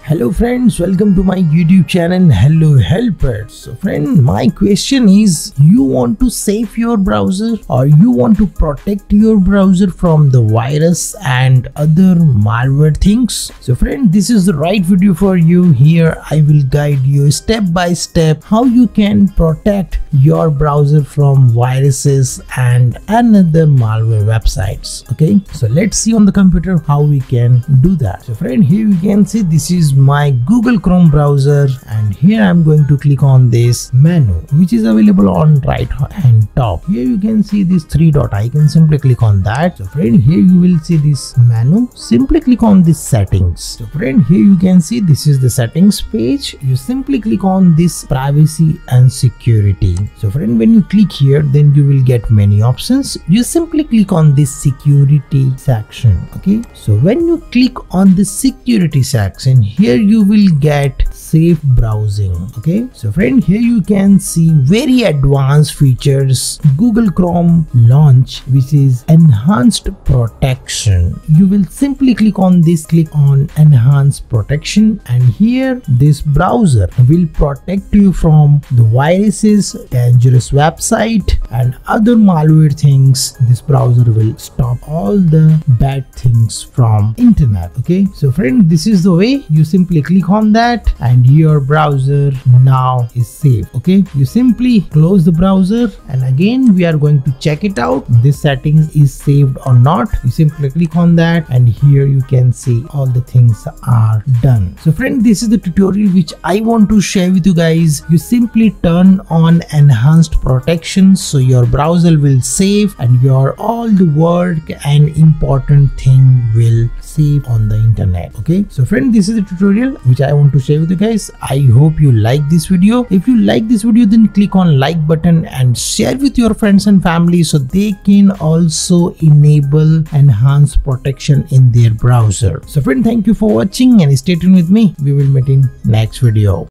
Hello friends, welcome to my YouTube channel Hello Helpers. So friend, my question is, you want to save your browser or you want to protect your browser from the virus and other malware things? So friend, this is the right video for you. Here I will guide you step by step how you can protect your browser from viruses and another malware websites. Okay, so let's see on the computer how we can do that. So friend, here you can see this is my Google Chrome browser, and here I'm going to click on this menu which is available on right hand top. Here you can see this three dot icon. Simply click on that. So friend, here you will see this menu. Simply click on this settings. So friend, here you can see this is the settings page. You simply click on this privacy and security. So friend, when you click here, then you will get many options. You simply click on this security section. Okay, so when you click on the security section, here you will get safe browsing. Okay, so friend, here you can see very advanced features Google Chrome launch, which is enhanced protection. You will simply click on this, click on enhanced protection, and here this browser will protect you from the viruses, dangerous website and other malware things. This browser will stop all the bad things from internet. Okay, so friend, this is the way. You simply click on that and your browser now is safe. Okay, you simply close the browser and again we are going to check it out, this settings is saved or not. You simply click on that and here you can see all the things are done. So friend, this is the tutorial which I want to share with you guys. You simply turn on enhanced protection so your browser will save and your all the work and important thing will save on the internet. Okay, so friend, this is the tutorial which I want to share with you guys. I hope you like this video. If you like this video, then click on like button and share with your friends and family so they can also enable enhanced protection in their browser. So friend, thank you for watching and stay tuned with me. We will meet in next video.